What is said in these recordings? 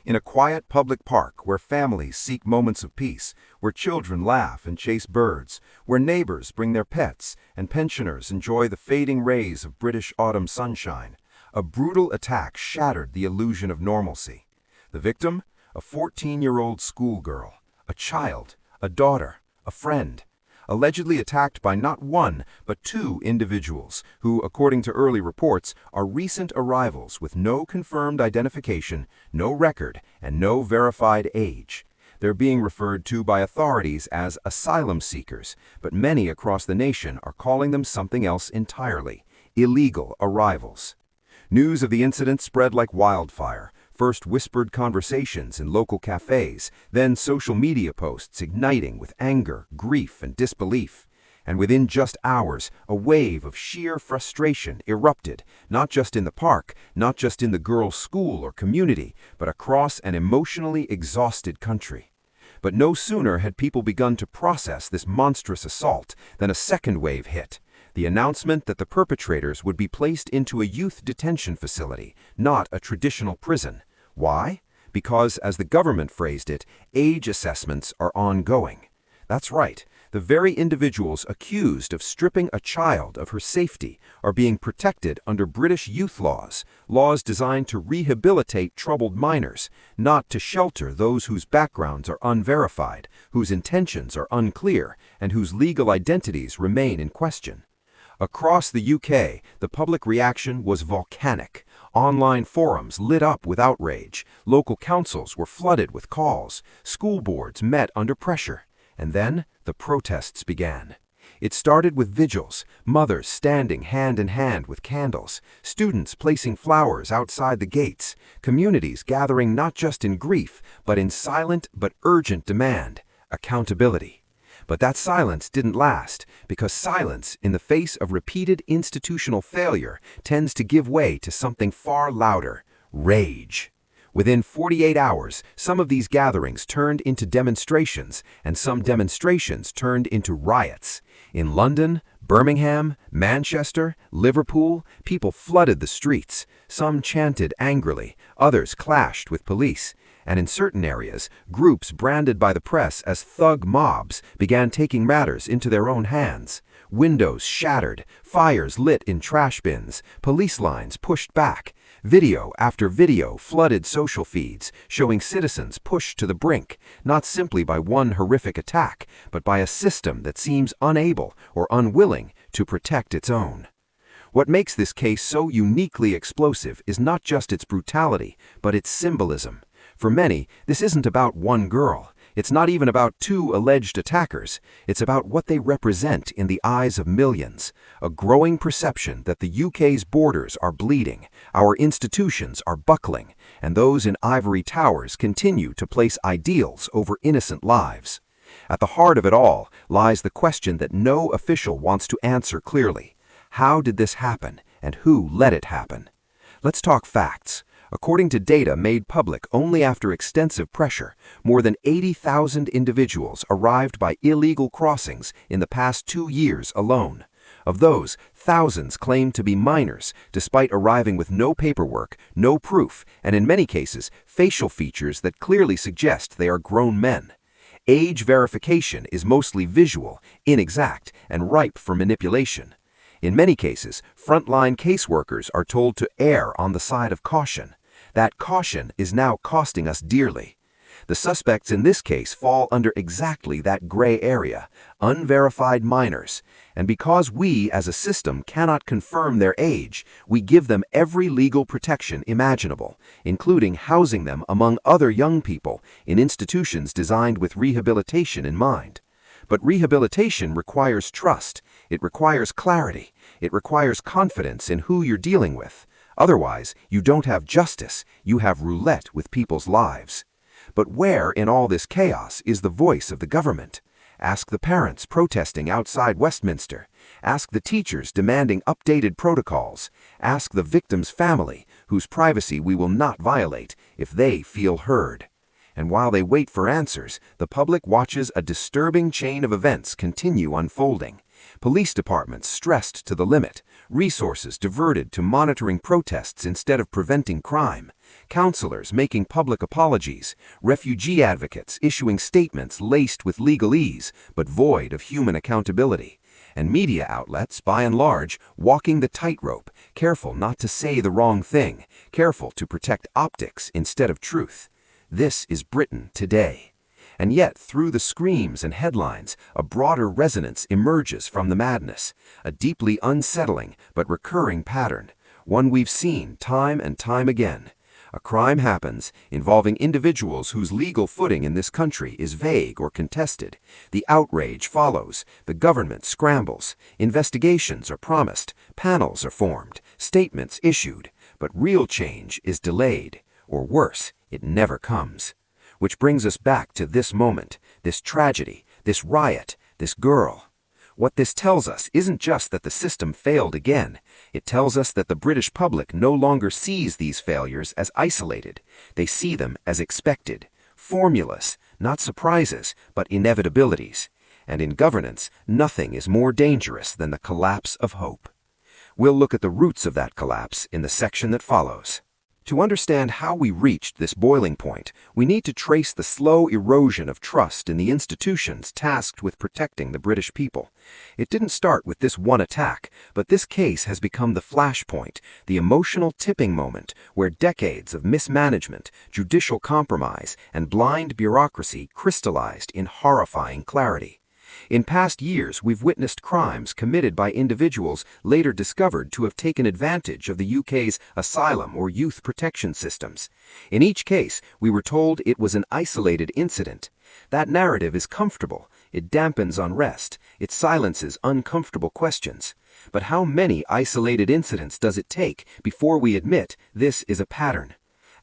In a quiet public park where families seek moments of peace, where children laugh and chase birds, where neighbors bring their pets and pensioners enjoy the fading rays of British autumn sunshine, a brutal attack shattered the illusion of normalcy. The victim? A 14-year-old schoolgirl, a child, a daughter, a friend, allegedly attacked by not one, but two individuals who, according to early reports, are recent arrivals with no confirmed identification, no record, and no verified age. They're being referred to by authorities as asylum seekers, but many across the nation are calling them something else entirely: illegal arrivals. News of the incident spread like wildfire. First whispered conversations in local cafes, then social media posts igniting with anger, grief, and disbelief. And within just hours, a wave of sheer frustration erupted, not just in the park, not just in the girls' school or community, but across an emotionally exhausted country. But no sooner had people begun to process this monstrous assault than a second wave hit. The announcement that the perpetrators would be placed into a youth detention facility, not a traditional prison. Why? Because, as the government phrased it, age assessments are ongoing. That's right. The very individuals accused of stripping a child of her safety are being protected under British youth laws, laws designed to rehabilitate troubled minors, not to shelter those whose backgrounds are unverified, whose intentions are unclear, and whose legal identities remain in question. Across the UK, the public reaction was volcanic. Online forums lit up with outrage. Local councils were flooded with calls. School boards met under pressure. And then the protests began. It started with vigils, mothers standing hand in hand with candles, students placing flowers outside the gates, communities gathering not just in grief, but in silent but urgent demand: accountability. But that silence didn't last, because silence, in the face of repeated institutional failure, tends to give way to something far louder: rage. Within 48 hours, some of these gatherings turned into demonstrations, and some demonstrations turned into riots. In London, Birmingham, Manchester, Liverpool, people flooded the streets. Some chanted angrily, others clashed with police. And in certain areas, groups branded by the press as thug mobs began taking matters into their own hands. Windows shattered, fires lit in trash bins, police lines pushed back. Video after video flooded social feeds, showing citizens pushed to the brink, not simply by one horrific attack, but by a system that seems unable or unwilling to protect its own. What makes this case so uniquely explosive is not just its brutality, but its symbolism. For many, this isn't about one girl. It's not even about two alleged attackers. It's about what they represent in the eyes of millions. A growing perception that the UK's borders are bleeding, our institutions are buckling, and those in ivory towers continue to place ideals over innocent lives. At the heart of it all lies the question that no official wants to answer clearly. How did this happen, and who let it happen? Let's talk facts. According to data made public only after extensive pressure, more than 80,000 individuals arrived by illegal crossings in the past 2 years alone. Of those, thousands claimed to be minors, despite arriving with no paperwork, no proof, and in many cases, facial features that clearly suggest they are grown men. Age verification is mostly visual, inexact, and ripe for manipulation. In many cases, frontline caseworkers are told to err on the side of caution. That caution is now costing us dearly. The suspects in this case fall under exactly that gray area: unverified minors. And because we, as a system, cannot confirm their age, we give them every legal protection imaginable, including housing them among other young people in institutions designed with rehabilitation in mind. But rehabilitation requires trust. It requires clarity. It requires confidence in who you're dealing with. Otherwise, you don't have justice, you have roulette with people's lives. But where in all this chaos is the voice of the government? Ask the parents protesting outside Westminster. Ask the teachers demanding updated protocols. Ask the victim's family, whose privacy we will not violate, if they feel heard. And while they wait for answers, the public watches a disturbing chain of events continue unfolding. Police departments stressed to the limit, resources diverted to monitoring protests instead of preventing crime, counselors making public apologies, refugee advocates issuing statements laced with legalese but void of human accountability, and media outlets, by and large, walking the tightrope, careful not to say the wrong thing, careful to protect optics instead of truth. This is Britain today. And yet, through the screams and headlines, a broader resonance emerges from the madness, a deeply unsettling but recurring pattern, one we've seen time and time again. A crime happens involving individuals whose legal footing in this country is vague or contested. The outrage follows, the government scrambles, investigations are promised, panels are formed, statements issued, but real change is delayed, or worse, it never comes. Which brings us back to this moment, this tragedy, this riot, this girl. What this tells us isn't just that the system failed again. It tells us that the British public no longer sees these failures as isolated. They see them as expected, formulas, not surprises, but inevitabilities. And in governance, nothing is more dangerous than the collapse of hope. We'll look at the roots of that collapse in the section that follows. To understand how we reached this boiling point, we need to trace the slow erosion of trust in the institutions tasked with protecting the British people. It didn't start with this one attack, but this case has become the flashpoint, the emotional tipping moment where decades of mismanagement, judicial compromise, and blind bureaucracy crystallized in horrifying clarity. In past years, we've witnessed crimes committed by individuals later discovered to have taken advantage of the UK's asylum or youth protection systems. In each case, we were told it was an isolated incident. That narrative is comfortable, it dampens unrest, it silences uncomfortable questions. But how many isolated incidents does it take before we admit this is a pattern?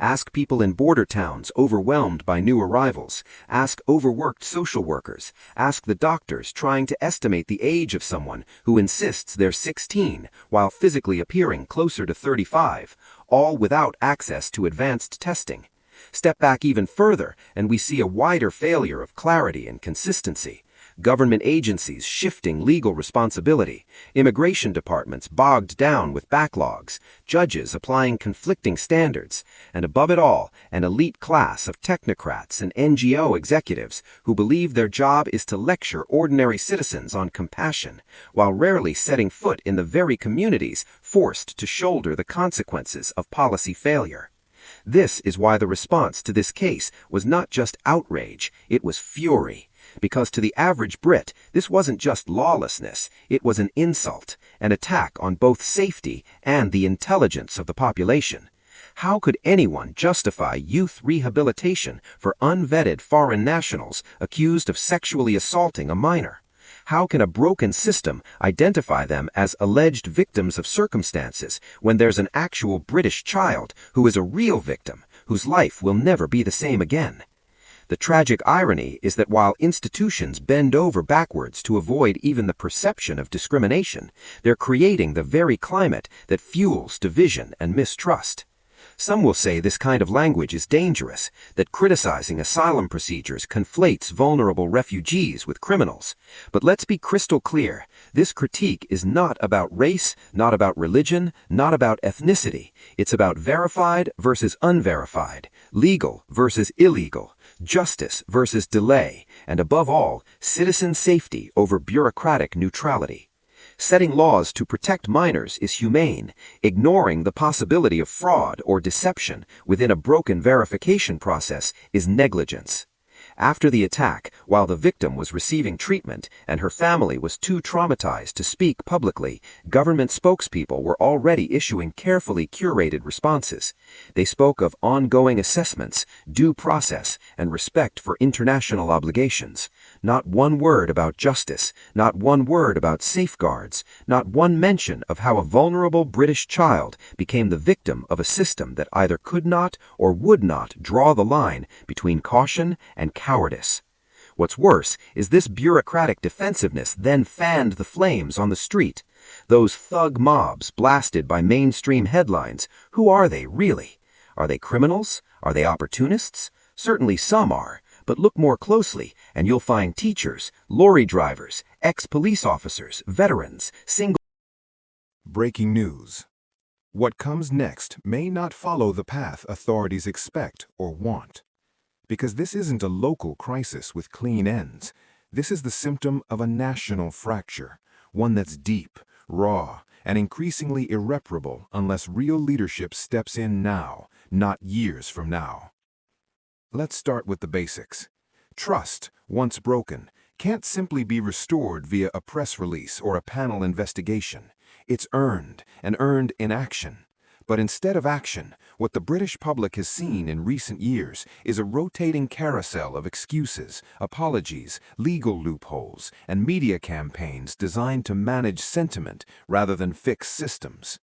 Ask people in border towns overwhelmed by new arrivals. Ask overworked social workers. Ask the doctors trying to estimate the age of someone who insists they're 16 while physically appearing closer to 35, all without access to advanced testing. Step back even further and we see a wider failure of clarity and consistency. Government agencies shifting legal responsibility, immigration departments bogged down with backlogs, judges applying conflicting standards, and above it all, an elite class of technocrats and NGO executives who believe their job is to lecture ordinary citizens on compassion, while rarely setting foot in the very communities forced to shoulder the consequences of policy failure. This is why the response to this case was not just outrage, it was fury. Because to the average Brit, this wasn't just lawlessness, it was an insult, an attack on both safety and the intelligence of the population. How could anyone justify youth rehabilitation for unvetted foreign nationals accused of sexually assaulting a minor? How can a broken system identify them as alleged victims of circumstances when there's an actual British child who is a real victim, whose life will never be the same again? The tragic irony is that while institutions bend over backwards to avoid even the perception of discrimination, they're creating the very climate that fuels division and mistrust. Some will say this kind of language is dangerous, that criticizing asylum procedures conflates vulnerable refugees with criminals. But let's be crystal clear, this critique is not about race, not about religion, not about ethnicity. It's about verified versus unverified, legal versus illegal, justice versus delay, and above all, citizen safety over bureaucratic neutrality. Setting laws to protect minors is humane. Ignoring the possibility of fraud or deception within a broken verification process is negligence. After the attack, while the victim was receiving treatment and her family was too traumatized to speak publicly, government spokespeople were already issuing carefully curated responses. They spoke of ongoing assessments, due process, and respect for international obligations. Not one word about justice, not one word about safeguards, not one mention of how a vulnerable British child became the victim of a system that either could not or would not draw the line between caution and cowardice. What's worse is this bureaucratic defensiveness then fanned the flames on the street. Those thug mobs blasted by mainstream headlines, who are they really? Are they criminals? Are they opportunists? Certainly some are, but look more closely and you'll find teachers, lorry drivers, ex-police officers, veterans, single. Breaking news. What comes next may not follow the path authorities expect or want. Because this isn't a local crisis with clean ends. This is the symptom of a national fracture, one that's deep, raw, and increasingly irreparable unless real leadership steps in now, not years from now. Let's start with the basics. Trust, once broken, can't simply be restored via a press release or a panel investigation. It's earned, and earned in action. But instead of action, what the British public has seen in recent years is a rotating carousel of excuses, apologies, legal loopholes, and media campaigns designed to manage sentiment rather than fix systems.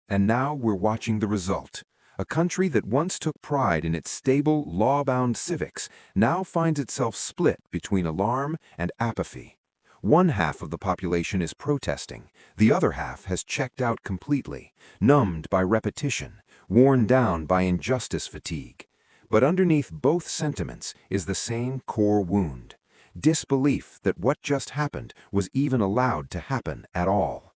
And now we're watching the result. A country that once took pride in its stable, law-bound civics now finds itself split between alarm and apathy. One half of the population is protesting, the other half has checked out completely, numbed by repetition, worn down by injustice fatigue. But underneath both sentiments is the same core wound: disbelief that what just happened was even allowed to happen at all.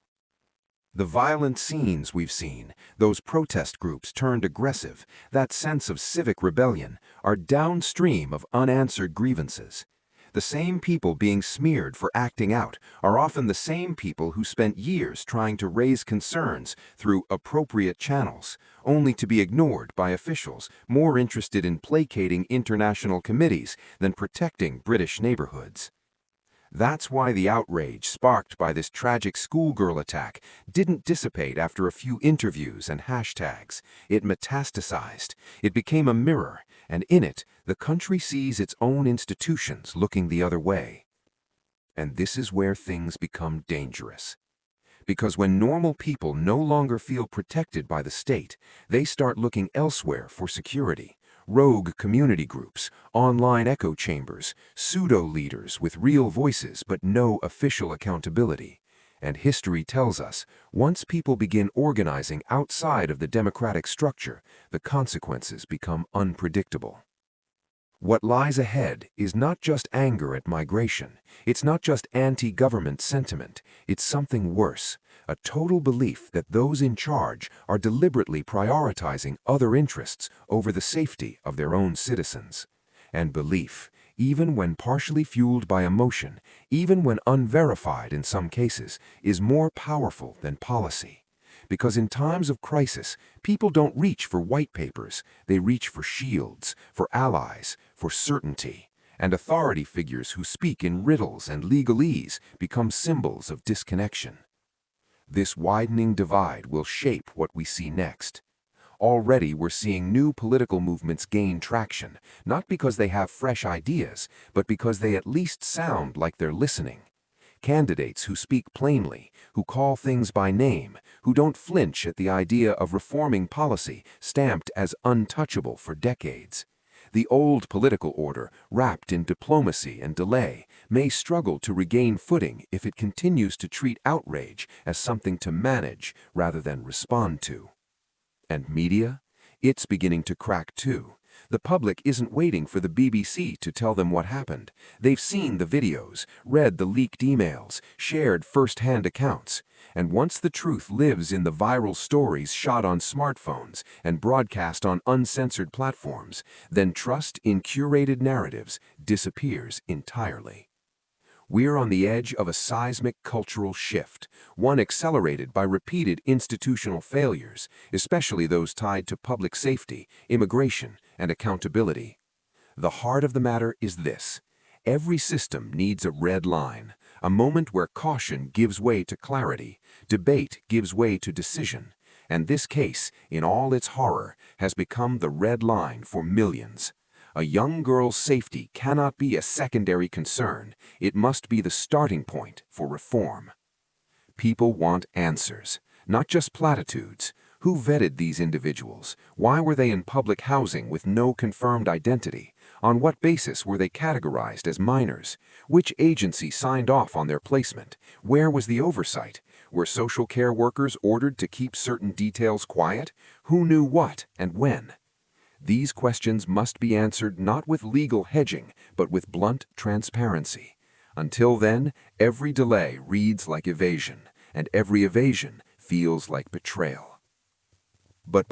The violent scenes we've seen, those protest groups turned aggressive, that sense of civic rebellion, are downstream of unanswered grievances. The same people being smeared for acting out are often the same people who spent years trying to raise concerns through appropriate channels, only to be ignored by officials more interested in placating international committees than protecting British neighborhoods. That's why the outrage sparked by this tragic schoolgirl attack didn't dissipate after a few interviews and hashtags. It metastasized. It became a mirror, and in it, the country sees its own institutions looking the other way. And this is where things become dangerous. Because when normal people no longer feel protected by the state, they start looking elsewhere for security. Rogue community groups, online echo chambers, pseudo-leaders with real voices but no official accountability. And history tells us, once people begin organizing outside of the democratic structure, the consequences become unpredictable. What lies ahead is not just anger at migration, it's not just anti-government sentiment, it's something worse, a total belief that those in charge are deliberately prioritizing other interests over the safety of their own citizens. And belief, even when partially fueled by emotion, even when unverified in some cases, is more powerful than policy. Because in times of crisis, people don't reach for white papers, they reach for shields, for allies, for certainty. And authority figures who speak in riddles and legalese become symbols of disconnection. This widening divide will shape what we see next. Already we're seeing new political movements gain traction, not because they have fresh ideas, but because they at least sound like they're listening. Candidates who speak plainly, who call things by name, who don't flinch at the idea of reforming policy stamped as untouchable for decades. The old political order, wrapped in diplomacy and delay, may struggle to regain footing if it continues to treat outrage as something to manage rather than respond to. And media? It's beginning to crack too. The public isn't waiting for the BBC to tell them what happened. They've seen the videos, read the leaked emails, shared first-hand accounts. And once the truth lives in the viral stories shot on smartphones and broadcast on uncensored platforms, then trust in curated narratives disappears entirely. We're on the edge of a seismic cultural shift, one accelerated by repeated institutional failures, especially those tied to public safety, immigration, and accountability. The heart of the matter is this: every system needs a red line, a moment where caution gives way to clarity, debate gives way to decision, and this case, in all its horror, has become the red line for millions. A young girl's safety cannot be a secondary concern. It must be the starting point for reform. People want answers, not just platitudes. Who vetted these individuals? Why were they in public housing with no confirmed identity? On what basis were they categorized as minors? Which agency signed off on their placement? Where was the oversight? Were social care workers ordered to keep certain details quiet? Who knew what and when? These questions must be answered not with legal hedging, but with blunt transparency. Until then, every delay reads like evasion, and every evasion feels like betrayal. But